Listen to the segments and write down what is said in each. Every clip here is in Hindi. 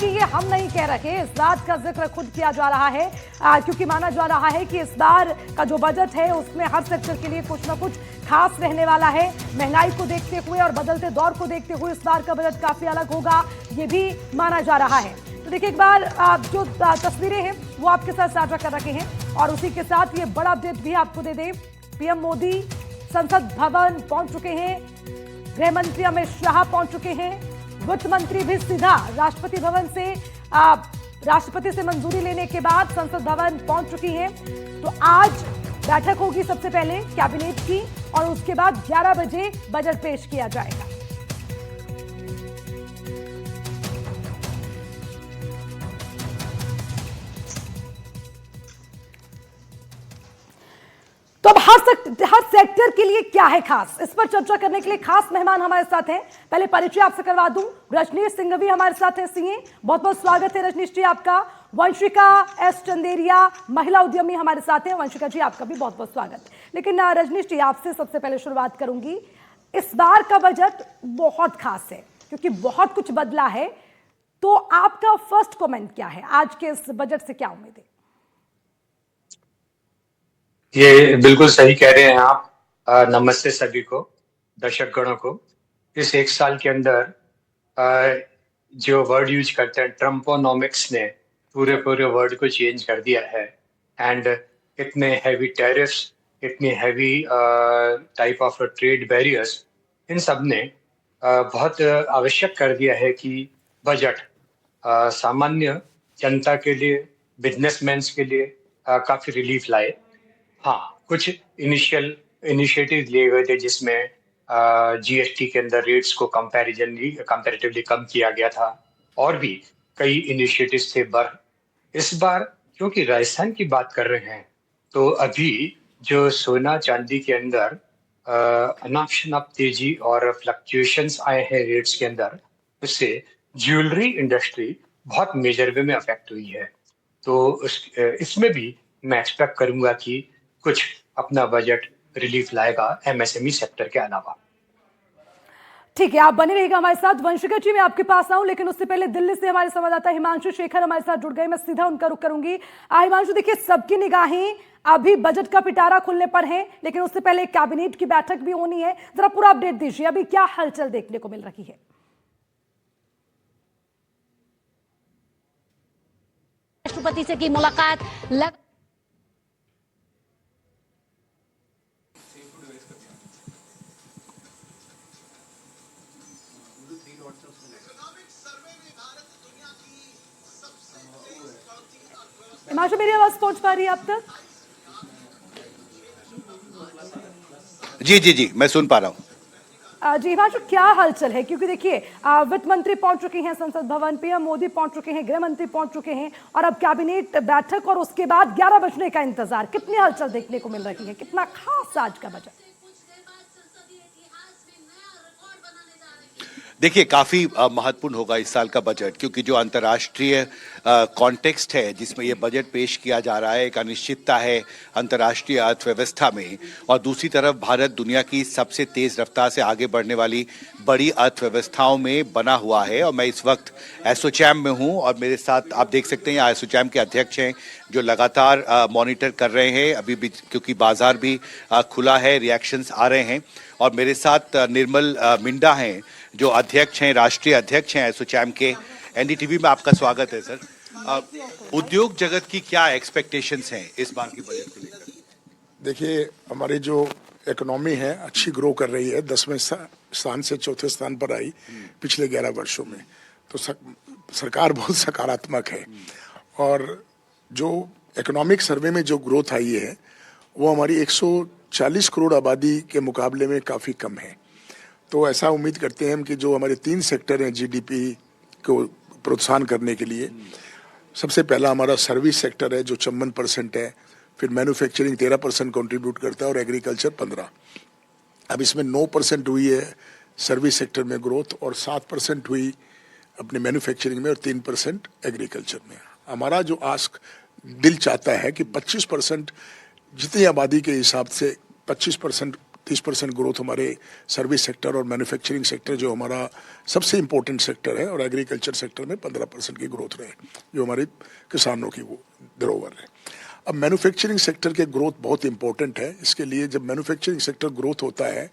कि ये हम नहीं कह रहे, इस बात का जिक्र खुद किया जा रहा है क्योंकि माना जा रहा है कि इस बार का जो बजट है उसमें हर सेक्टर के लिए कुछ ना कुछ खास रहने वाला है। महंगाई को देखते हुए और बदलते दौर को देखते हुए इस बार का बजट काफी अलग होगा, ये भी माना जा रहा है। तो देखिए, एक बार जो तस्वीरें हैं वो आपके साथ साझा कर रखे हैं और उसी के साथ ये बड़ा अपडेट भी आपको दे दें। पीएम मोदी संसद भवन पहुंच चुके हैं, गृह मंत्री अमित शाह पहुंच चुके हैं, वित्त मंत्री भी सीधा राष्ट्रपति भवन से राष्ट्रपति से मंजूरी लेने के बाद संसद भवन पहुंच चुकी हैं। तो आज बैठक होगी सबसे पहले कैबिनेट की और उसके बाद 11 बजे बजट पेश किया जाएगा। तो अब हर सेक्टर के लिए क्या है खास, इस पर चर्चा करने के लिए खास मेहमान हमारे साथ हैं। पहले परिचय आपसे करवा दूं, रजनीश सिंघवी हमारे साथ हैं, सीए। बहुत बहुत स्वागत है रजनीश जी आपका। वंशिका एस चंदेरिया महिला उद्यमी हमारे साथ हैं। वंशिका जी आपका भी बहुत बहुत स्वागत। लेकिन रजनीश जी आपसे सबसे पहले शुरुआत करूंगी। इस बार का बजट बहुत खास है क्योंकि बहुत कुछ बदला है, तो आपका फर्स्ट कमेंट क्या है? आज के इस बजट से क्या उम्मीद है? ये बिल्कुल सही कह रहे हैं आप। नमस्ते सभी को, दर्शक गणों को। इस एक साल के अंदर जो वर्ड यूज करते हैं, ट्रम्पोनॉमिक्स ने पूरे पूरे वर्ड को चेंज कर दिया है। एंड इतने हैवी टैरिफ्स, इतनी heavy type of trade barriers, इन सब ने बहुत आवश्यक कर दिया है कि बजट सामान्य जनता के लिए, बिजनेसमैन के लिए काफी रिलीफ लाए। हाँ, कुछ इनिशिएटिव लिए गए थे जिसमें जीएसटी के अंदर रेट्स को कंपैरेटिवली कम किया गया था और भी कई इनिशिएटिव्स थे। इस बार क्योंकि राजस्थान की बात कर रहे हैं, तो अभी जो सोना चांदी के अंदर अनाप शनाप तेजी और फ्लक्चुएशंस आए हैं रेट्स के अंदर, उससे ज्वेलरी इंडस्ट्री बहुत मेजर वे में अफेक्ट हुई है। तो इसमें भी मैं एक्सपेक्ट करूंगा कि कुछ अपना बजट रिलीफ लाएगा एमएसएमई सेक्टर के अलावा। ठीक है, आप बने रहिएगा हमारे साथ। वंशिका जी मैं आपके पास आऊं, लेकिन उससे पहले दिल्ली से हमारे संवाददाता हिमांशु शेखर हमारे साथ जुड़ गए। मैं सीधा उनका रुख करूंगी। हिमांशु, देखिए सबकी निगाहें अभी बजट का पिटारा खुलने पर है, लेकिन उससे पहले कैबिनेट की बैठक भी होनी है। जरा पूरा अपडेट दीजिए, अभी क्या हलचल देखने को मिल रही है? राष्ट्रपति से की मुलाकात हिमांशु, मेरी आवाज पहुंच पा रही है आप तक? जी, मैं सुन पा रहा हूं। जी हिमांशु, क्या हलचल है? क्योंकि देखिए वित्त मंत्री पहुंच चुके हैं संसद भवन, पीएम मोदी पहुंच चुके हैं, गृह मंत्री पहुंच चुके हैं और अब कैबिनेट बैठक और उसके बाद 11 बजने का इंतजार। कितनी हलचल देखने को मिल रही है? कितना खास आज का बजट? देखिए, काफ़ी महत्वपूर्ण होगा इस साल का बजट, क्योंकि जो अंतर्राष्ट्रीय कॉन्टेक्स्ट है जिसमें ये बजट पेश किया जा रहा है, एक अनिश्चितता है अंतर्राष्ट्रीय अर्थव्यवस्था में, और दूसरी तरफ भारत दुनिया की सबसे तेज़ रफ्तार से आगे बढ़ने वाली बड़ी अर्थव्यवस्थाओं में बना हुआ है। और मैं इस वक्त एसोचैम में हूँ और मेरे साथ आप देख सकते हैं एसोचैम के अध्यक्ष हैं जो लगातार मॉनिटर कर रहे हैं अभी भी, क्योंकि बाजार भी खुला है, रिएक्शंस आ रहे हैं। और मेरे साथ निर्मल मिंडा हैं जो अध्यक्ष हैं, राष्ट्रीय अध्यक्ष हैं एसोचैम के। एनडीटीवी में आपका स्वागत है सर। उद्योग जगत की क्या एक्सपेक्टेशंस हैं इस बार की बजट को लेकर? देखिए, हमारी जो इकोनॉमी है अच्छी ग्रो कर रही है, 10वें स्थान से 4थे स्थान पर आई पिछले 11 वर्षों में। तो सरकार बहुत सकारात्मक है और जो इकोनॉमिक सर्वे में जो ग्रोथ आई है वो हमारी 140 करोड़ आबादी के मुकाबले में काफ़ी कम है। तो ऐसा उम्मीद करते हैं हम कि जो हमारे 3 सेक्टर हैं जीडीपी को प्रोत्साहन करने के लिए, सबसे पहला हमारा सर्विस सेक्टर है जो 54% है, फिर मैन्युफैक्चरिंग 13% कंट्रीब्यूट करता है और एग्रीकल्चर 15%। अब इसमें 9% हुई है सर्विस सेक्टर में ग्रोथ और 7% हुई अपने मैन्युफैक्चरिंग में और 3% एग्रीकल्चर में। हमारा जो आस्क दिल चाहता है कि 25% जितनी आबादी के हिसाब से 25% 30% ग्रोथ हमारे सर्विस सेक्टर और मैन्युफैक्चरिंग सेक्टर जो हमारा सबसे इम्पोर्टेंट सेक्टर है, और एग्रीकल्चर सेक्टर में 15% की ग्रोथ रहे, जो हमारे किसानों की वो धरोहर है। अब मैन्युफैक्चरिंग सेक्टर के ग्रोथ बहुत इंपॉर्टेंट है। इसके लिए जब मैन्युफैक्चरिंग सेक्टर ग्रोथ होता है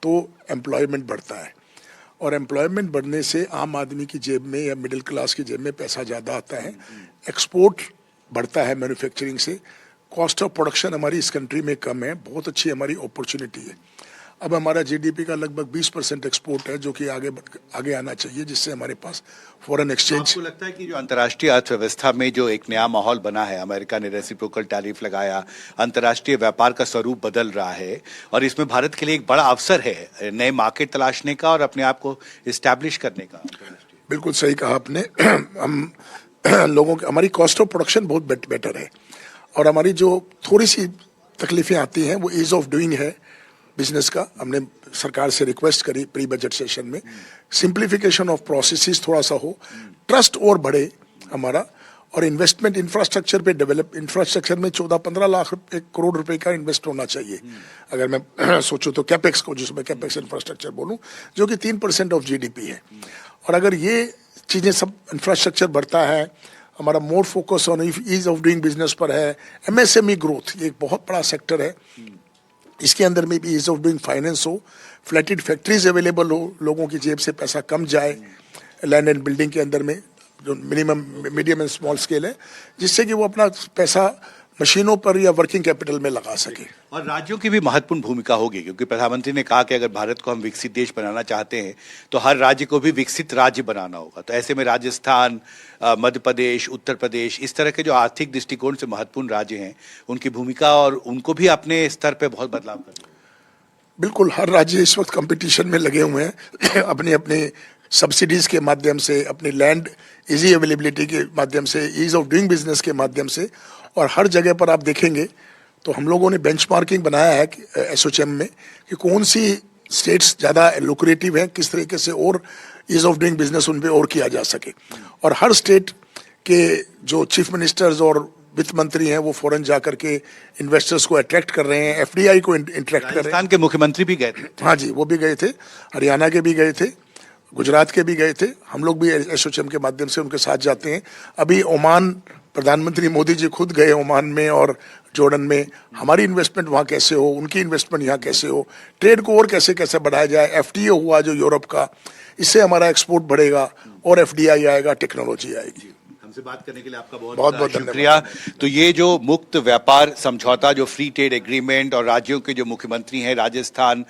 तो एम्प्लॉयमेंट बढ़ता है, और एम्प्लॉयमेंट बढ़ने से आम आदमी की जेब में या मिडिल क्लास की जेब में पैसा ज़्यादा आता है, एक्सपोर्ट बढ़ता है मैन्युफैक्चरिंग से, कॉस्ट ऑफ प्रोडक्शन हमारी इस कंट्री में कम है, बहुत अच्छी हमारी अपॉर्चुनिटी है। अब हमारा जीडीपी का लगभग 20% एक्सपोर्ट है, जो कि आगे आना चाहिए, जिससे हमारे पास फॉरेन एक्सचेंज। आपको लगता है कि जो अंतर्राष्ट्रीय अर्थव्यवस्था में जो एक नया माहौल बना है, अमेरिका ने रेसिप्रोकल टैरिफ लगाया, अंतर्राष्ट्रीय व्यापार का स्वरूप बदल रहा है, और इसमें भारत के लिए एक बड़ा अवसर है नए मार्केट तलाशने का और अपने आप को इस्टेब्लिश करने का? बिल्कुल सही कहा आपने। हम लोगों की हमारी कॉस्ट ऑफ प्रोडक्शन बहुत बेटर है, और हमारी जो थोड़ी सी तकलीफें आती हैं वो ईज ऑफ डूइंग है बिजनेस का। हमने सरकार से रिक्वेस्ट करी प्री बजट सेशन में, सिंप्लीफिकेशन ऑफ प्रोसेसेस थोड़ा सा हो, ट्रस्ट और बढ़े हमारा, और इन्वेस्टमेंट इंफ्रास्ट्रक्चर पे डेवलप। इंफ्रास्ट्रक्चर में 14-15 लाख 1 करोड़ रुपए का इन्वेस्ट होना चाहिए, अगर मैं सोचूं तो कैपेक्स को, जिसमें कैपेक्स इंफ्रास्ट्रक्चर बोलूं, जो कि 3% ऑफ जीडीपी है। और अगर ये चीज़ें सब इंफ्रास्ट्रक्चर बढ़ता है, हमारा more focus on ease of doing business पर है, एमएसएमई ग्रोथ ये एक बहुत बड़ा सेक्टर है, इसके अंदर में भी ईज ऑफ डूइंग फाइनेंस हो, फ्लैटेड फैक्ट्रीज अवेलेबल हो, लोगों की जेब से पैसा कम जाए, लैंड एंड बिल्डिंग के अंदर में जो minimum medium and small scale है, जिससे कि वो अपना पैसा मशीनों पर या वर्किंग कैपिटल में लगा सके। और राज्यों की भी महत्वपूर्ण भूमिका होगी, क्योंकि प्रधानमंत्री ने कहा कि अगर भारत को हम विकसित देश बनाना चाहते हैं तो हर राज्य को भी विकसित राज्य बनाना होगा। तो ऐसे में राजस्थान, मध्य प्रदेश, उत्तर प्रदेश, इस तरह के जो आर्थिक दृष्टिकोण से महत्वपूर्ण राज्य हैं, उनकी भूमिका और उनको भी अपने स्तर पर बहुत बदलाव करना। बिल्कुल, हर राज्य इस वक्त कंपटीशन में लगे हुए हैं अपने अपने सब्सिडीज के माध्यम से, अपनी लैंड इजी अवेलेबिलिटी के माध्यम से, ईज ऑफ डूइंग बिजनेस के माध्यम से, और हर जगह पर आप देखेंगे तो हम लोगों ने बेंचमार्किंग बनाया है एसोचैम में कि कौन सी स्टेट्स ज़्यादा लुक्रेटिव हैं, किस तरीके से और ईज ऑफ डूइंग बिजनेस उन पे और किया जा सके। और हर स्टेट के जो चीफ मिनिस्टर्स और वित्त मंत्री हैं वो फॉरेन जा करके इन्वेस्टर्स को अट्रैक्ट कर रहे हैं, एफडीआई को इंटरेक्ट कर रहे हैं। राजस्थान के मुख्यमंत्री भी गए थे। हाँ जी, वो भी गए थे, हरियाणा के भी गए थे, गुजरात के भी गए थे। हम लोग भी एसोचैम के माध्यम से उनके साथ जाते हैं। अभी ओमान, प्रधानमंत्री मोदी जी खुद गए ओमान में और जॉर्डन में। हमारी इन्वेस्टमेंट वहाँ कैसे हो, उनकी इन्वेस्टमेंट यहाँ कैसे हो, ट्रेड को और कैसे कैसे बढ़ाया जाए। एफटीए हुआ जो यूरोप का, इससे हमारा एक्सपोर्ट बढ़ेगा और एफडीआई आएगा, टेक्नोलॉजी आएगी। हमसे बात करने के लिए आपका बहुत बहुत शुक्रिया। तो ये जो मुक्त व्यापार समझौता, जो फ्री ट्रेड एग्रीमेंट, और राज्यों के जो मुख्यमंत्री हैं, राजस्थान,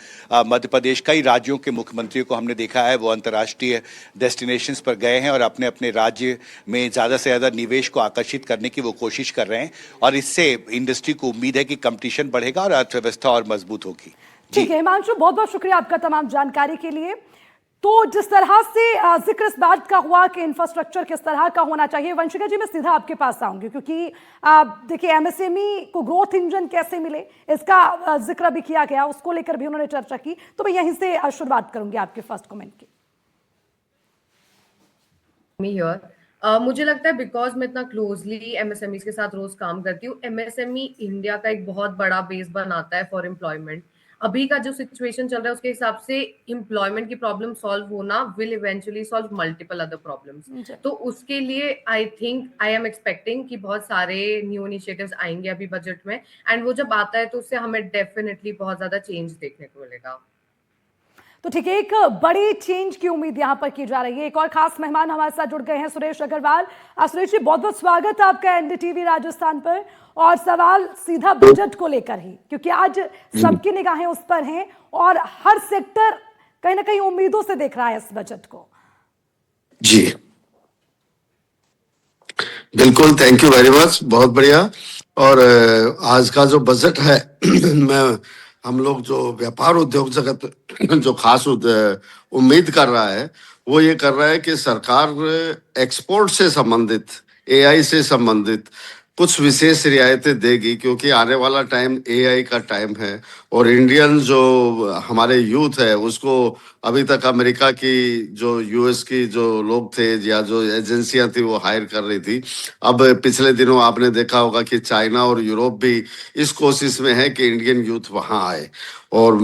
मध्य प्रदेश, कई राज्यों के मुख्यमंत्रियों को हमने देखा है वो अंतर्राष्ट्रीय डेस्टिनेशंस पर गए हैं और अपने अपने राज्य में ज़्यादा से ज़्यादा निवेश को आकर्षित करने की वो कोशिश कर रहे हैं, और इससे इंडस्ट्री को उम्मीद है कि कंपटीशन बढ़ेगा और अर्थव्यवस्था और मजबूत होगी। ठीक है हिमांशु, बहुत बहुत शुक्रिया आपका तमाम जानकारी के लिए। तो जिस तरह से जिक्र इस बात का हुआ कि इंफ्रास्ट्रक्चर किस तरह का होना चाहिए, वंशिका जी मैं सीधा आपके पास आऊंगी, क्योंकि देखिए एमएसएमई को ग्रोथ इंजन कैसे मिले इसका जिक्र भी किया गया, उसको लेकर भी उन्होंने चर्चा की। तो मैं यहीं से शुरुआत करूंगी आपके फर्स्ट कमेंट की। मुझे लगता है बिकॉज मैं इतना क्लोजली एमएसएमई के साथ रोज काम करती हूँ, एमएसएमई इंडिया का एक बहुत बड़ा बेस बनाता है फॉर एम्प्लॉयमेंट। अभी का जो सिचुएशन चल रहा है उसके हिसाब से एम्प्लॉयमेंट की प्रॉब्लम सॉल्व होना will eventually solve multiple other problems. तो उसके लिए आई एम एक्सपेक्टिंग कि बहुत सारे न्यू इनिशिएटिव्स आएंगे अभी बजट में, एंड वो जब आता है तो उससे हमें डेफिनेटली बहुत ज्यादा चेंज देखने को मिलेगा। तो ठीक है, एक बड़ी चेंज की उम्मीद यहां पर की जा रही है। एक और खास मेहमान हमारे साथ जुड़ गए हैं, सुरेश अग्रवाल। सुरेश जी बहुत बहुत स्वागत है आपका एनडीटीवी राजस्थान पर। और सवाल सीधा बजट को लेकर ही, क्योंकि आज सबकी निगाहें उस पर हैं और हर सेक्टर कहीं ना कहीं उम्मीदों से देख रहा है इस बजट को। जी बिल्कुल, थैंक यू वेरी मच, बहुत बढ़िया। और आज का जो बजट है हम लोग जो व्यापार उद्योग जगत जो खास उम्मीद कर रहा है वो ये कर रहा है कि सरकार एक्सपोर्ट से संबंधित, एआई से संबंधित कुछ विशेष रियायतें देगी, क्योंकि आने वाला टाइम एआई का टाइम है और इंडियन जो हमारे यूथ है उसको अभी तक अमेरिका की जो यूएस की जो लोग थे या जो एजेंसियां थी वो हायर कर रही थी। अब पिछले दिनों आपने देखा होगा कि चाइना और यूरोप भी इस कोशिश में है कि इंडियन यूथ वहां आए और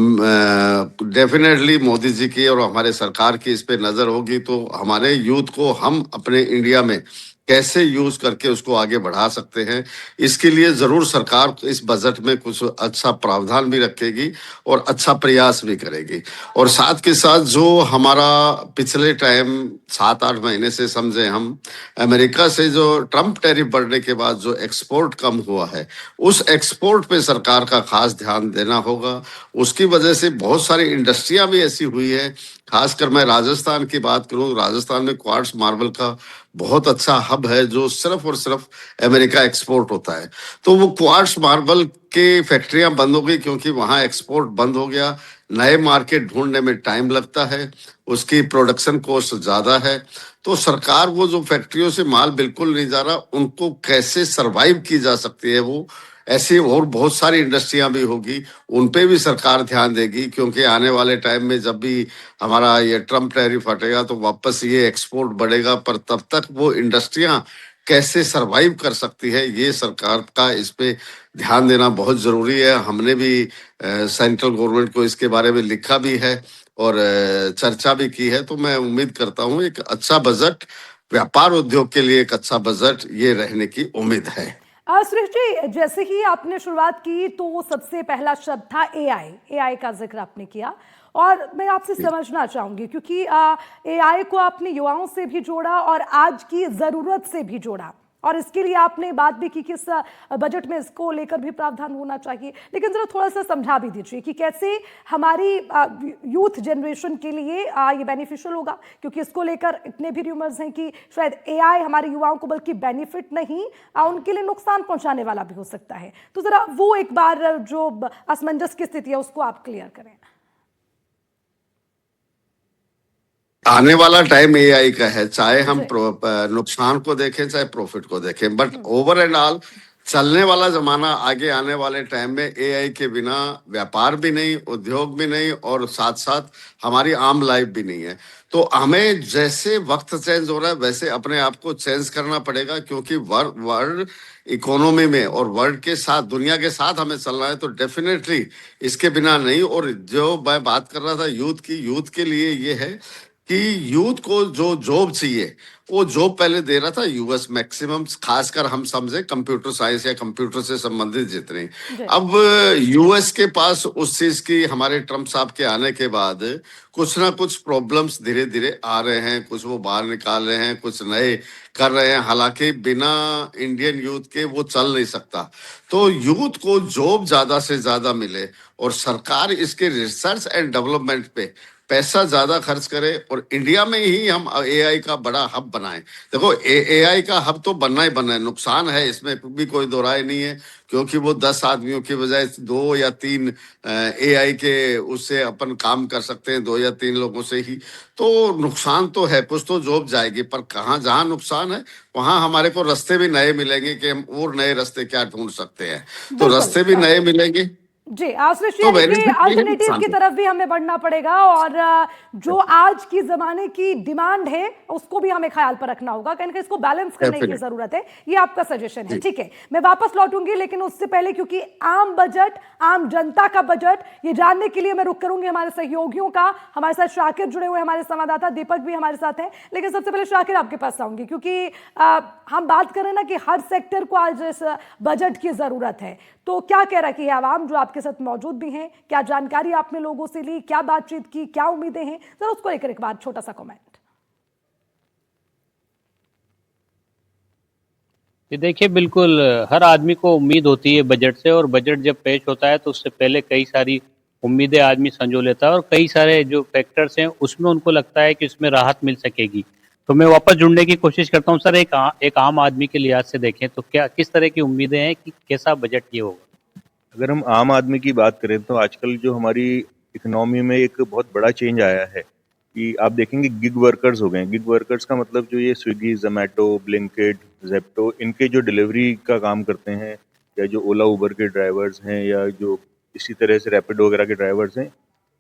डेफिनेटली मोदी जी की और हमारे सरकार की इस पे नजर होगी तो हमारे यूथ को हम अपने इंडिया में कैसे यूज करके उसको आगे बढ़ा सकते हैं, इसके लिए जरूर सरकार इस बजट में कुछ अच्छा प्रावधान भी रखेगी और अच्छा प्रयास भी करेगी। और साथ के साथ जो हमारा पिछले टाइम 7-8 महीने से समझे हम अमेरिका से जो ट्रम्प टैरिफ बढ़ने के बाद जो एक्सपोर्ट कम हुआ है, उस एक्सपोर्ट पे सरकार का खास ध्यान देना होगा। उसकी वजह से बहुत सारी इंडस्ट्रियां भी ऐसी हुई है, खासकर मैं राजस्थान की बात करूं, राजस्थान में क्वार्ट्ज मार्बल का बहुत अच्छा हब है जो सिर्फ और सिर्फ अमेरिका एक्सपोर्ट होता है। तो वो क्वार्ट्ज मार्बल के फैक्ट्रियां बंद हो गई क्योंकि वहां एक्सपोर्ट बंद हो गया। नए मार्केट ढूंढने में टाइम लगता है, उसकी प्रोडक्शन कॉस्ट ज्यादा है। तो सरकार वो जो फैक्ट्रियों से माल बिल्कुल नहीं जा रहा, उनको कैसे सरवाइव की जा सकती है, वो ऐसी और बहुत सारी इंडस्ट्रियां भी होगी, उन पे भी सरकार ध्यान देगी। क्योंकि आने वाले टाइम में जब भी हमारा ये ट्रम्प टैरिफ हटेगा तो वापस ये एक्सपोर्ट बढ़ेगा, पर तब तक वो इंडस्ट्रियां कैसे सरवाइव कर सकती है, ये सरकार का इस पे ध्यान देना बहुत जरूरी है। हमने भी सेंट्रल गवर्नमेंट को इसके बारे में लिखा भी है और चर्चा भी की है। तो मैं उम्मीद करता हूँ एक अच्छा बजट, व्यापार उद्योग के लिए एक अच्छा बजट ये रहने की उम्मीद है। सुरेश जी, जैसे ही आपने शुरुआत की तो सबसे पहला शब्द था एआई। एआई का जिक्र आपने किया और मैं आपसे समझना चाहूंगी क्योंकि एआई को आपने युवाओं से भी जोड़ा और आज की जरूरत से भी जोड़ा और इसके लिए आपने बात भी की कि इस बजट में इसको लेकर भी प्रावधान होना चाहिए। लेकिन जरा थोड़ा सा समझा भी दीजिए कि कैसे हमारी यूथ जनरेशन के लिए ये बेनिफिशियल होगा, क्योंकि इसको लेकर इतने भी रूमर्स हैं कि शायद एआई हमारे युवाओं को बल्कि बेनिफिट नहीं उनके लिए नुकसान पहुंचाने वाला भी हो सकता है। तो जरा वो एक बार जो असमंजस की स्थिति है उसको आप क्लियर करें। आने वाला टाइम एआई का है, चाहे हम नुकसान को देखें चाहे प्रॉफिट को देखें, बट ओवर एंड ऑल चलने वाला जमाना आगे आने वाले टाइम में एआई के बिना व्यापार भी नहीं, उद्योग भी नहीं और साथ साथ हमारी आम लाइफ भी नहीं है। तो हमें जैसे वक्त चेंज हो रहा है वैसे अपने आप को चेंज करना पड़ेगा, क्योंकि वर्ल्ड इकोनॉमी में और वर्ल्ड के साथ, दुनिया के साथ हमें चलना है। तो डेफिनेटली इसके बिना नहीं। और जो मैं बात कर रहा था यूथ की, यूथ के लिए ये है कि यूथ को जो जॉब चाहिए वो जॉब पहले दे रहा था यूएस मैक्सिमम, खासकर हम समझे कंप्यूटर साइंस या कंप्यूटर से संबंधित जितने। अब यूएस के पास उस चीज की, हमारे ट्रम्प साहब के आने के बाद कुछ ना कुछ प्रॉब्लम्स धीरे धीरे आ रहे हैं, कुछ वो बाहर निकाल रहे हैं, कुछ नए कर रहे हैं। हालांकि बिना इंडियन यूथ के वो चल नहीं सकता। तो यूथ को जॉब ज्यादा से ज्यादा मिले और सरकार इसके रिसर्च एंड डेवलपमेंट पे पैसा ज्यादा खर्च करे और इंडिया में ही हम एआई का बड़ा हब बनाएं। देखो एआई का हब तो बनना ही बनना है, नुकसान है इसमें भी कोई दो राय नहीं है, क्योंकि वो 10 आदमियों की बजाय 2 या 3 एआई के उससे अपन काम कर सकते हैं, 2 या 3 लोगों से ही। तो नुकसान तो है, कुछ तो जॉब जाएगी, पर कहाँ जहाँ नुकसान है वहां हमारे को रास्ते भी नए मिलेंगे कि हम और नए रास्ते क्या ढूंढ सकते हैं। तो रास्ते भी नए मिलेंगे जी। अल्टरनेटिव की तरफ भी हमें बढ़ना पड़ेगा और जो आज की जमाने की डिमांड है उसको भी हमें ख्याल पर रखना होगा, कहीं इसको बैलेंस करने की जरूरत है। ये आपका सजेशन है, ठीक है। मैं वापस लौटूंगी लेकिन उससे पहले, क्योंकि आम बजट, आम जनता का बजट, ये जानने के लिए मैं रुक करूंगी हमारे सहयोगियों का। हमारे साथ शाकिर जुड़े हुए, हमारे संवाददाता दीपक भी हमारे साथ है। लेकिन सबसे पहले शाकिर आपके पास आऊंगी, क्योंकि हम बात कर रहे हैं ना कि हर सेक्टर को आज इस बजट की जरूरत है। तो क्या कह रही है आवाम जो आपके साथ मौजूद भी हैं, क्या जानकारी आपने लोगों से ली, क्या बातचीत की, क्या उम्मीदें हैं, जरा उसको लेकर एक बार छोटा सा कमेंट। ये देखिए, बिल्कुल हर आदमी को उम्मीद होती है बजट से, और बजट जब पेश होता है तो उससे पहले कई सारी उम्मीदें आदमी संजो लेता है और कई सारे जो फैक्टर्स हैं उसमें उनको लगता है कि उसमें राहत मिल सकेगी। तो मैं वापस जुड़ने की कोशिश करता हूं। सर, एक आम आदमी के लिहाज से देखें तो क्या किस तरह की उम्मीदें हैं कि कैसा बजट ये होगा? अगर हम आम आदमी की बात करें तो आजकल जो हमारी इकोनॉमी में एक बहुत बड़ा चेंज आया है कि आप देखेंगे गिग वर्कर्स हो गए। गिग वर्कर्स का मतलब जो ये स्विगी, जोमेटो, ब्लिंकिट, जेप्टो, इनके जो डिलीवरी का काम करते हैं, या जो ओला उबर के ड्राइवर्स हैं, या जो इसी तरह से रैपिडो वगैरह के ड्राइवर्स हैं,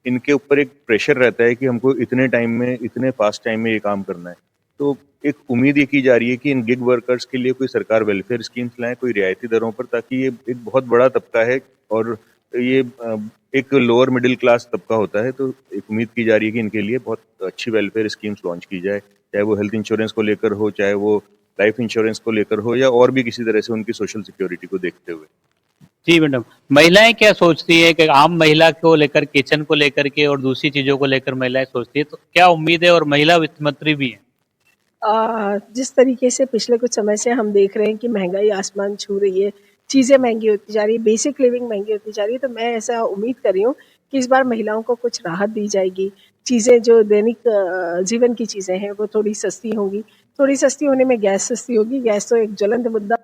इनके ऊपर एक प्रेशर रहता है कि हमको इतने टाइम में, इतने फास्ट टाइम में ये काम करना है। तो एक उम्मीद ये की जा रही है कि इन गिग वर्कर्स के लिए कोई सरकार वेलफेयर स्कीम्स लाए, कोई रियायती दरों पर, ताकि ये एक बहुत बड़ा तबका है और ये एक लोअर मिडिल क्लास तबका होता है। तो एक उम्मीद की जा रही है कि इनके लिए बहुत अच्छी वेलफेयर स्कीम्स लॉन्च की जाए, चाहे वो हेल्थ इंश्योरेंस को लेकर हो, चाहे वो लाइफ इंश्योरेंस को लेकर हो, या और भी किसी तरह से उनकी सोशल सिक्योरिटी को देखते हुए। जी मैडम, महिलाएं क्या सोचती है कि आम महिला को लेकर, किचन को लेकर के और दूसरी चीजों को लेकर महिलाएं सोचती है, तो क्या उम्मीद है? और महिला वित्त मंत्री भी है। जिस तरीके से पिछले कुछ समय से हम देख रहे हैं कि महंगाई आसमान छू रही है, चीज़ें महंगी होती जा रही है, बेसिक लिविंग महंगी होती जा रही है, तो मैं ऐसा उम्मीद कर रही हूँ कि इस बार महिलाओं को कुछ राहत दी जाएगी। चीज़ें जो दैनिक जीवन की चीज़ें हैं वो थोड़ी सस्ती होंगी। थोड़ी सस्ती होने में गैस सस्ती होगी। गैस तो एक ज्वलंत मुद्दा,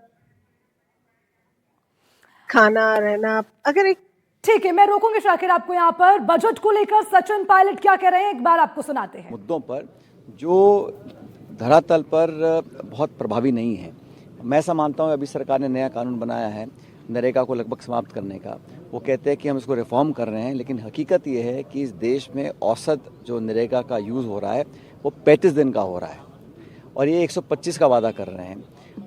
खाना रहना, अगर एक ठीक है, मैं रोकूंगी शाकिर आपको यहाँ पर। बजट को लेकर सचिन पायलट क्या कह रहे हैं, एक बार आपको सुनाते हैं। मुद्दों पर जो धरातल पर बहुत प्रभावी नहीं है। मैं ऐसा मानता हूँ अभी सरकार ने नया कानून बनाया है नरेगा को लगभग समाप्त करने का। वो कहते हैं कि हम इसको रिफॉर्म कर रहे हैं, लेकिन हकीकत ये है कि इस देश में औसत जो नरेगा का यूज़ हो रहा है वो 35 दिन का हो रहा है और ये 125 का वादा कर रहे हैं।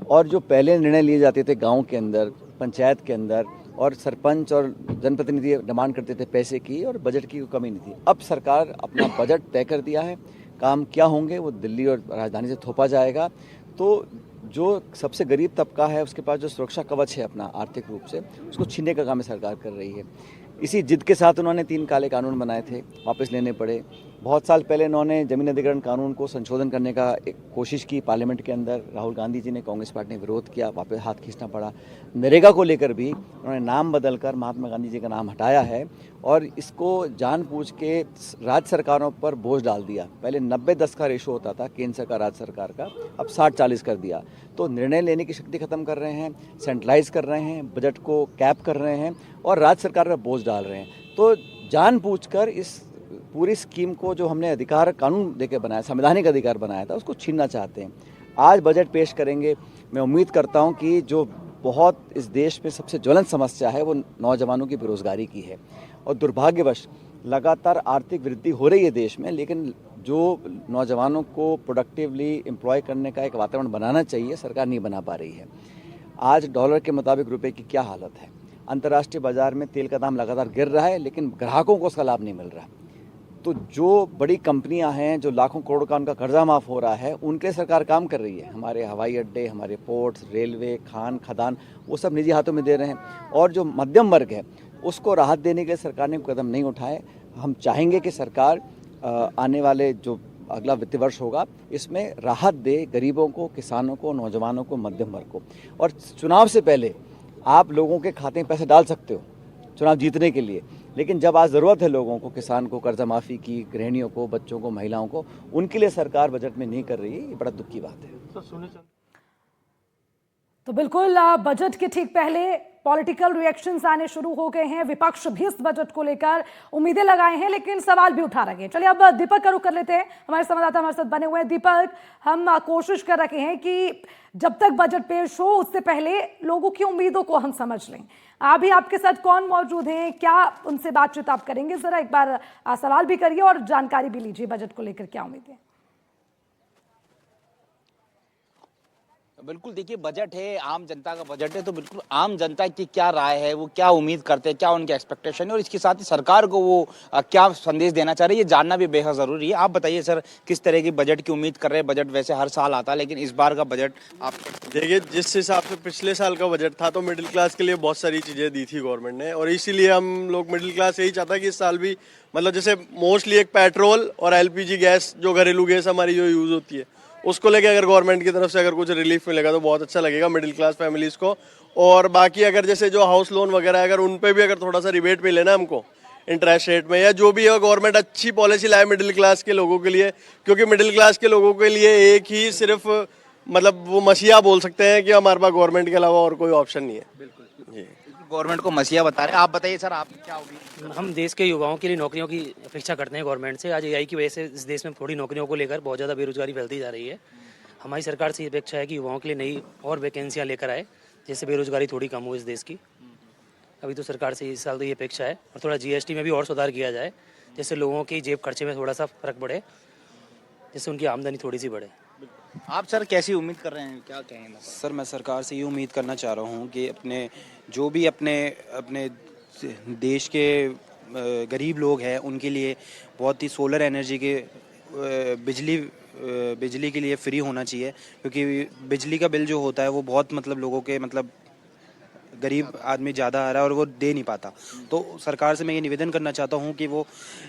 और जो पहले निर्णय लिए जाते थे गांव के अंदर, पंचायत के अंदर, और सरपंच और जनप्रतिनिधि डिमांड करते थे पैसे की, और बजट की कोई कमी नहीं थी। अब सरकार अपना बजट तय कर दिया है, काम क्या होंगे वो दिल्ली और राजधानी से थोपा जाएगा। तो जो सबसे गरीब तबका है उसके पास जो सुरक्षा कवच है अपना आर्थिक रूप से, उसको छीनने का काम सरकार कर रही है। इसी जिद के साथ उन्होंने 3 काले कानून बनाए थे, वापस लेने पड़े। बहुत साल पहले इन्होंने जमीन अधिग्रहण कानून को संशोधन करने का एक कोशिश की पार्लियामेंट के अंदर, राहुल गांधी जी ने, कांग्रेस पार्टी ने विरोध किया, वापस हाथ खींचना पड़ा। नरेगा को लेकर भी उन्होंने नाम बदलकर महात्मा गांधी जी का नाम हटाया है और इसको जानबूझ के राज्य सरकारों पर बोझ डाल दिया। पहले 90-10 का रेशो होता था केंद्र सरकार राज्य सरकार का, अब 60-40 कर दिया। तो निर्णय लेने की शक्ति खत्म कर रहे हैं, सेंट्रलाइज कर रहे हैं, बजट को कैप कर रहे हैं और राज्य सरकार पर बोझ डाल रहे हैं। तो जानबूझकर इस पूरी स्कीम को जो हमने अधिकार कानून देके बनाया, संवैधानिक अधिकार बनाया था, उसको छीनना चाहते हैं। आज बजट पेश करेंगे। मैं उम्मीद करता हूं कि जो बहुत इस देश में सबसे ज्वलंत समस्या है वो नौजवानों की बेरोजगारी की है और दुर्भाग्यवश लगातार आर्थिक वृद्धि हो रही है देश में, लेकिन जो नौजवानों को प्रोडक्टिवली एम्प्लॉय करने का एक वातावरण बनाना चाहिए, सरकार नहीं बना पा रही है। आज डॉलर के मुताबिक रुपए की क्या हालत है। अंतर्राष्ट्रीय बाजार में तेल का दाम लगातार गिर रहा है, लेकिन ग्राहकों को उसका लाभ नहीं मिल रहा। तो जो बड़ी कंपनियां हैं, जो लाखों करोड़ का उनका कर्जा माफ हो रहा है, उनके सरकार काम कर रही है। हमारे हवाई अड्डे, हमारे पोर्ट्स, रेलवे, खान खदान, वो सब निजी हाथों में दे रहे हैं। और जो मध्यम वर्ग है उसको राहत देने के लिए सरकार ने कदम नहीं उठाए। हम चाहेंगे कि सरकार आने वाले जो अगला वित्तीय वर्ष होगा इसमें राहत दे गरीबों को, किसानों को, नौजवानों को, मध्यम वर्ग को। और चुनाव से पहले आप लोगों के खाते में पैसे डाल सकते हो चुनाव जीतने के लिए, लेकिन जब आज ज़रूरत है लोगों को, किसान को, कर्जा माफ़ी की, गृहिणियों को, बच्चों को, महिलाओं को, उनके लिए सरकार बजट में नहीं कर रही है। ये बड़ा दुख की बात है। तो बिल्कुल बजट के ठीक पहले पॉलिटिकल रिएक्शंस आने शुरू हो गए हैं। विपक्ष भी इस बजट को लेकर उम्मीदें लगाए हैं, लेकिन सवाल भी उठा रहे हैं। चलिए अब दीपक का रुख कर लेते हैं। हमारे संवाददाता हमारे साथ बने हुए हैं। दीपक, हम कोशिश कर रहे हैं कि जब तक बजट पेश हो उससे पहले लोगों की उम्मीदों को हम समझ लें। अभी आपके साथ कौन मौजूद हैं, क्या उनसे बातचीत आप करेंगे? जरा एक बार सवाल भी करिए और जानकारी भी लीजिए बजट को लेकर क्या उम्मीदें। बिल्कुल, देखिए बजट है, आम जनता का बजट है, तो बिल्कुल आम जनता की क्या राय है, वो क्या उम्मीद करते हैं, क्या उनके एक्सपेक्टेशन है और इसके साथ ही सरकार को वो क्या संदेश देना चाह रही है, ये जानना भी बेहद जरूरी है। आप बताइए सर, किस तरह की बजट की उम्मीद कर रहे हैं? बजट वैसे हर साल आता है, लेकिन इस बार का बजट आप देखिए, जिस हिसाब से पिछले साल का बजट था तो मिडिल क्लास के लिए बहुत सारी चीज़ें दी थी गवर्नमेंट ने, और इसीलिए हम लोग मिडिल क्लास यही चाहता है कि इस साल भी, मतलब जैसे मोस्टली एक पेट्रोल और LPG गैस, जो घरेलू गैस हमारी जो यूज़ होती है, उसको लेके अगर गवर्नमेंट की तरफ से अगर कुछ रिलीफ मिलेगा तो बहुत अच्छा लगेगा मिडिल क्लास फैमिलीज़ को। और बाकी अगर जैसे जो हाउस लोन वगैरह अगर उन पे भी अगर थोड़ा सा रिबेट मिले ना हमको इंटरेस्ट रेट में, या जो भी है गवर्नमेंट अच्छी पॉलिसी लाए मिडिल क्लास के लोगों के लिए, क्योंकि मिडिल क्लास के लोगों के लिए एक ही सिर्फ मतलब वो मसीहा बोल सकते हैं कि हमारे पास गवर्नमेंट के अलावा और कोई ऑप्शन नहीं है। बिल्कुल गवर्नमेंट को मसीहा बता रहे हैं। आप बताइए सर, आप क्या होगी? हम देश के युवाओं के लिए नौकरियों की अपेक्षा करते हैं गवर्नमेंट से। आज एआई की वजह से इस देश में थोड़ी नौकरियों को लेकर बहुत ज़्यादा बेरोजगारी फैलती जा रही है। हमारी सरकार से ये अपेक्षा है कि युवाओं के लिए नई और वैकेंसियाँ लेकर आए, जिससे बेरोजगारी थोड़ी कम हो इस देश की। अभी तो सरकार से इस साल तो ये अपेक्षा है, और थोड़ा जीएसटी में भी और सुधार किया जाए, जिससे लोगों की जेब खर्चे में थोड़ा सा फर्क पड़े, जिससे उनकी आमदनी थोड़ी सी बढ़े। आप सर कैसी उम्मीद कर रहे हैं, क्या कहेंगे? सर मैं सरकार से ये उम्मीद करना चाह रहा हूँ कि जो भी अपने देश के गरीब लोग हैं उनके लिए बहुत ही सोलर एनर्जी के बिजली के लिए फ्री होना चाहिए, क्योंकि बिजली का बिल जो होता है वो बहुत लोगों के गरीब आदमी ज़्यादा आ रहा है और वो दे नहीं पाता। तो सरकार से मैं ये निवेदन करना चाहता हूँ कि वो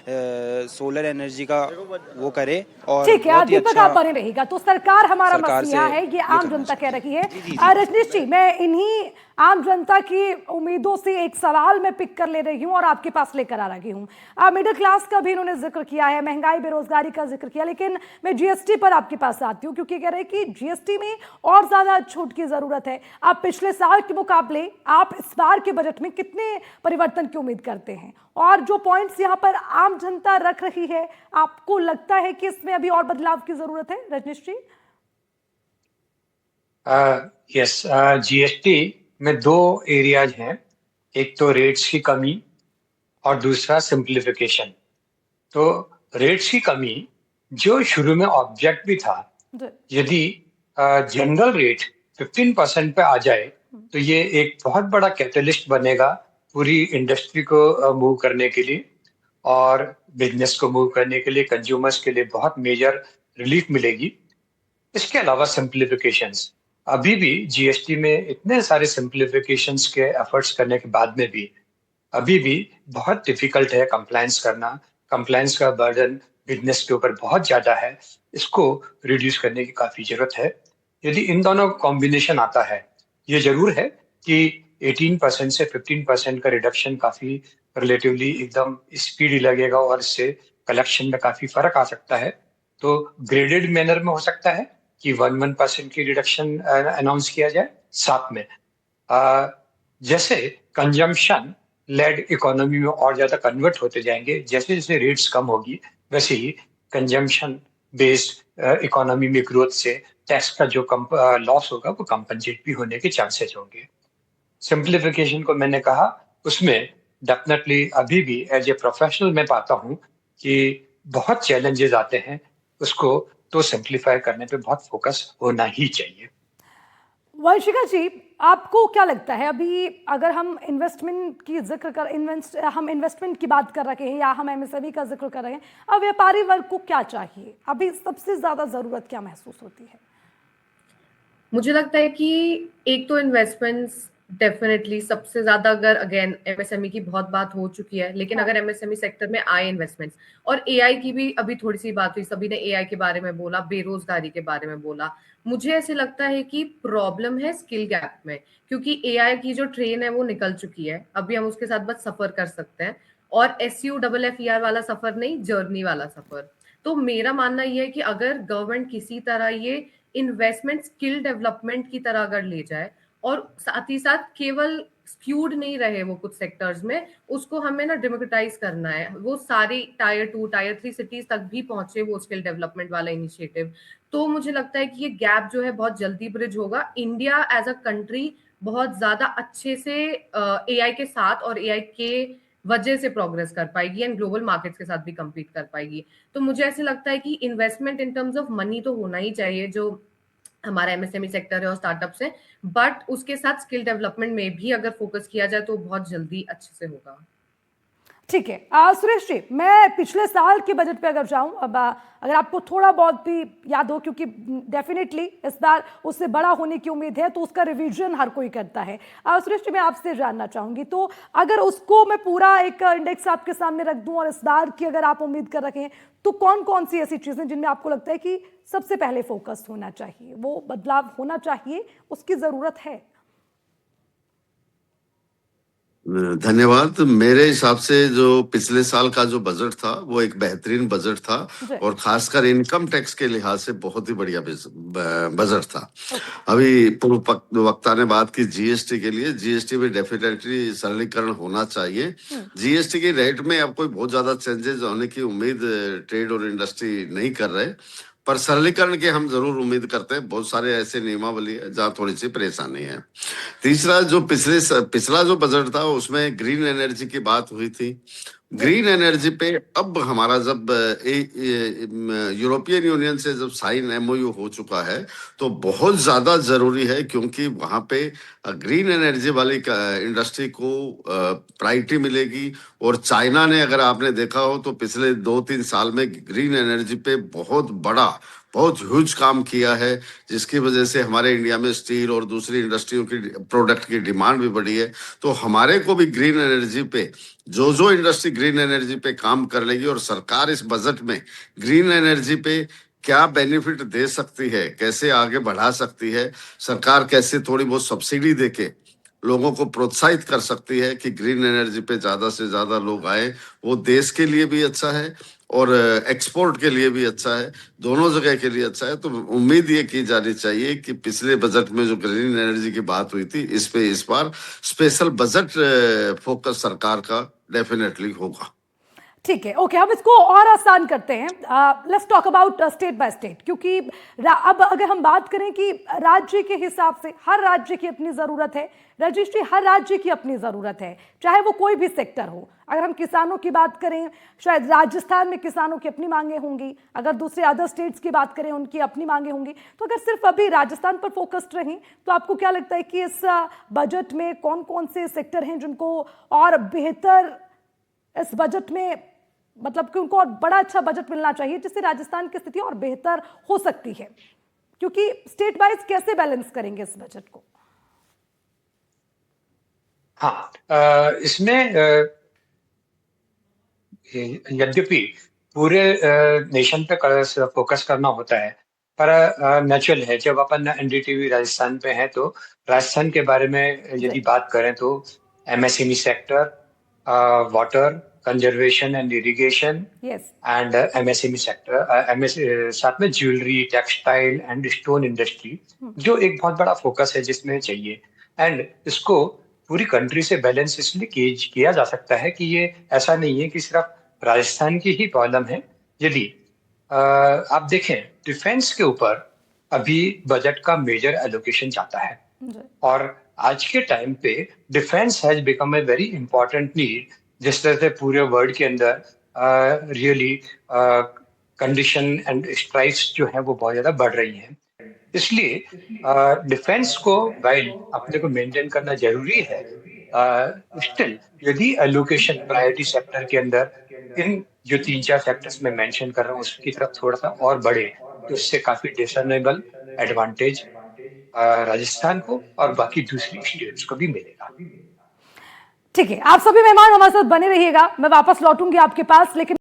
सोलर एनर्जी का वो करे। और ठीक है, आज दीपक आप बने रहेगा। तो सरकार हमारा मसला है, ये आम जनता कह रही है। रजनीश जी, मैं इन्हीं आम जनता की उम्मीदों से एक सवाल मैं पिक कर ले रही हूँ और आपके पास लेकर आ रही हूँ। मिडिल क्लास का भी इन्होंने जिक्र किया है, महंगाई बेरोजगारी का जिक्र किया, लेकिन मैं जीएसटी पर आपके पास आती हूँ, क्योंकि कह रहे हैं कि जीएसटी में और ज्यादा छूट की जरूरत है। आप पिछले साल के मुकाबले आप इस बार के बजट में कितने परिवर्तन की उम्मीद करते हैं, और जो पॉइंट्स यहाँ पर आम जनता रख रही है, आपको लगता है कि इसमें अभी और बदलाव की जरूरत है? रजनीश जी। यस, जीएसटी में दो एरियाज हैं, एक तो रेट्स की कमी और दूसरा सिंप्लीफिकेशन। तो रेट्स की कमी जो शुरू में ऑब्जेक्ट भी था, यदि जनरल रेट 15% पे आ जाए तो ये एक बहुत बड़ा कैटलिस्ट बनेगा पूरी इंडस्ट्री को मूव करने के लिए और बिजनेस को मूव करने के लिए, कंज्यूमर्स के लिए बहुत मेजर रिलीफ मिलेगी। इसके अलावा सिंप्लीफिकेशंस, अभी भी जीएसटी में इतने सारे सिंप्लीफिकेशंस के एफर्ट्स करने के बाद में भी अभी भी बहुत डिफिकल्ट है कंप्लायंस करना। कंप्लायंस का बर्डन बिजनेस के ऊपर बहुत ज्यादा है, इसको रिड्यूस करने की काफी जरूरत है। यदि इन दोनों कॉम्बिनेशन आता है, ये जरूर है कि 18% से 15% का रिडक्शन काफी रिलेटिवली एकदम स्पीडी लगेगा और इससे कलेक्शन में काफी फर्क आ सकता है। तो ग्रेडेड मैनर में हो सकता है कि 1% की रिडक्शन अनाउंस किया जाए। साथ में जैसे कंजम्पशन लेड इकोनॉमी में और ज्यादा कन्वर्ट होते जाएंगे, जैसे जैसे रेट्स कम होगी वैसे ही कंजम्पशन बेस्ड इकोनॉमी में ग्रोथ से टैक्स का जो लॉस होगा वो कंपनसेट भी होने के चांसेस होंगे। सिंप्लीफिकेशन को मैंने कहा, उसमें डेफिनेटली अभी भी एज ए प्रोफेशनल मैं पाता हूँ कि बहुत चैलेंजेस आते हैं, उसको तो सिंप्लीफाई करने पे बहुत फोकस होना ही चाहिए। वंशिका जी, आपको क्या लगता है, अभी अगर हम इन्वेस्टमेंट की हम इन्वेस्टमेंट की बात कर रहे हैं या हम एमएसएमई का जिक्र कर रहे हैं, अब व्यापारी वर्ग को क्या चाहिए? अभी सबसे ज्यादा जरूरत क्या महसूस होती है? मुझे लगता है कि एक तो इन्वेस्टमेंट्स डेफिनेटली सबसे ज्यादा, अगर अगेन एमएसएमई की बहुत बात हो चुकी है, लेकिन अगर एमएसएमई सेक्टर में आए इन्वेस्टमेंट्स, और एआई की भी अभी थोड़ी सी बात हुई, सभी ने एआई के बारे में बोला, बेरोजगारी के बारे में बोला, मुझे ऐसे लगता है कि प्रॉब्लम है स्किल गैप में, क्योंकि एआई की जो ट्रेन है वो निकल चुकी है, अभी हम उसके साथ बस सफर कर सकते हैं, और SUFFER वाला सफर नहीं, जर्नी वाला सफर। तो मेरा मानना यह है कि अगर गवर्नमेंट किसी तरह ये इन्वेस्टमेंट स्किल डेवलपमेंट की तरह अगर ले जाए, और साथ ही साथ केवल स्क्यूड नहीं रहे वो कुछ सेक्टर्स में, उसको हमें ना डेमोक्रेटाइज करना है, वो सारी टायर 2 टायर 3 सिटीज तक भी पहुंचे वो स्किल डेवलपमेंट वाला इनिशिएटिव। तो मुझे लगता है कि ये गैप जो है बहुत जल्दी ब्रिज होगा। इंडिया एज अ कंट्री बहुत ज्यादा अच्छे से एआई के साथ और एआई के वजह से प्रोग्रेस कर पाएगी एंड ग्लोबल मार्केट्स के साथ भी compete कर पाएगी। तो मुझे ऐसे लगता है कि investment in terms of money तो होना ही चाहिए, जो हमारा एमएसएमई सेक्टर है और स्टार्टअप्स है, बट उसके साथ स्किल डेवलपमेंट में भी अगर फोकस किया जाए तो बहुत जल्दी अच्छे से होगा। ठीक है, सुरेश जी, मैं पिछले साल के बजट पे अगर जाऊं, अब अगर आपको थोड़ा बहुत भी याद हो, क्योंकि डेफिनेटली इस बार उससे बड़ा होने की उम्मीद है, तो उसका रिवीजन हर कोई करता है। सुरेश जी, मैं आपसे जानना चाहूंगी, तो अगर उसको मैं पूरा एक इंडेक्स आपके सामने रख दूं और इस बार की अगर आप उम्मीद कर रखे हैं, तो कौन कौन सी ऐसी चीजें जिनमें आपको लगता है कि सबसे पहले फोकस होना चाहिए, वो बदलाव होना चाहिए, उसकी जरूरत है? धन्यवाद। मेरे हिसाब से जो पिछले साल का जो बजट था वो एक बेहतरीन बजट था और खासकर इनकम टैक्स के लिहाज से बहुत ही बढ़िया बजट था। अभी पूर्व वक्ता ने बात की जीएसटी के लिए, जीएसटी में डेफिनेटली सरलीकरण होना चाहिए। जीएसटी की रेट में अब कोई बहुत ज्यादा चेंजेस होने की उम्मीद ट्रेड और इंडस्ट्री नहीं कर रहे, पर सरलीकरण की हम जरूर उम्मीद करते हैं। बहुत सारे ऐसे नियमावली है जहाँ थोड़ी सी परेशानी है। तीसरा, जो पिछला जो बजट था उसमें ग्रीन एनर्जी की बात हुई थी। ग्रीन एनर्जी पे अब हमारा जब यूरोपियन यूनियन से जब साइन एमओयू हो चुका है तो बहुत ज्यादा जरूरी है, क्योंकि वहां पे ग्रीन एनर्जी वाली इंडस्ट्री को प्रायोरिटी मिलेगी। और चाइना ने, अगर आपने देखा हो तो पिछले 2-3 साल में ग्रीन एनर्जी पे बहुत ह्यूज काम किया है, जिसकी वजह से हमारे इंडिया में स्टील और दूसरी इंडस्ट्रियों की प्रोडक्ट की डिमांड भी बढ़ी है। तो हमारे को भी ग्रीन एनर्जी पे जो इंडस्ट्री ग्रीन एनर्जी पे काम कर लेगी और सरकार इस बजट में ग्रीन एनर्जी पे क्या बेनिफिट दे सकती है, कैसे आगे बढ़ा सकती है, सरकार कैसे थोड़ी बहुत सब्सिडी देके लोगों को प्रोत्साहित कर सकती है कि ग्रीन एनर्जी पे ज्यादा से ज्यादा लोग आए, वो देश के लिए भी अच्छा है और एक्सपोर्ट के लिए भी अच्छा है, दोनों जगह के लिए अच्छा है। तो उम्मीद ये की जानी चाहिए कि पिछले बजट में जो ग्रीन एनर्जी की बात हुई थी, इस पे इस बार स्पेशल बजट फोकस सरकार का डेफिनेटली होगा। ठीक है, ओके, हम इसको और आसान करते हैं। Let's talk about state by state, क्योंकि अब अगर हम बात करें कि राज्य के हिसाब से हर राज्य की अपनी ज़रूरत है, रजिस्ट्री हर राज्य की अपनी ज़रूरत है, चाहे वो कोई भी सेक्टर हो। अगर हम किसानों की बात करें, शायद राजस्थान में किसानों की अपनी मांगे होंगी, अगर दूसरे अदर स्टेट्स की बात करें उनकी अपनी मांगे होंगी। तो अगर सिर्फ अभी राजस्थान पर फोकस्ड रहें तो आपको क्या लगता है कि इस बजट में कौन कौन से सेक्टर हैं जिनको और बेहतर इस बजट में, मतलब कि उनको और बड़ा अच्छा बजट मिलना चाहिए जिससे राजस्थान की स्थिति और बेहतर हो सकती है? क्योंकि स्टेट वाइज कैसे बैलेंस करेंगे इस बजट को? हाँ, इसमें यद्यपि पूरे नेशन पे फोकस करना होता है, पर नेचुरल है जब अपन एनडीटीवी राजस्थान पे है तो राजस्थान के बारे में यदि बात करें तो MSME sector, water conservation and irrigation and MSME sector, साथ में jewellery, textile and stone industry, जो एक बहुत बड़ा फोकस है जिसमें चाहिए। एंड इसको पूरी कंट्री से बैलेंस इसलिए किया जा सकता है कि ये ऐसा नहीं है कि सिर्फ राजस्थान की ही प्रॉब्लम है। यदि आप देखें डिफेंस के ऊपर अभी बजट का मेजर एलोकेशन जाता है, और आज के टाइम पे defence has become a very important need. जिस तरह से पूरे वर्ल्ड के अंदर रियली कंडीशन एंड स्ट्राइक्स जो है वो बहुत ज्यादा बढ़ रही हैं, इसलिए डिफेंस को वाइल अपने को मेंटेन करना जरूरी है। स्टिल यदि एलोकेशन प्रायोरिटी सेक्टर के अंदर इन जो 3-4 सेक्टर्स में मेंशन कर रहा हूँ उसकी तरफ थोड़ा सा और बढ़े तो इससे काफी डिसर्नेबल एडवांटेज राजस्थान को और बाकी दूसरी स्टेट्स को भी मिलेगा। ठीक है, आप सभी मेहमान हमारे साथ बने रहिएगा, मैं वापस लौटूंगी आपके पास, लेकिन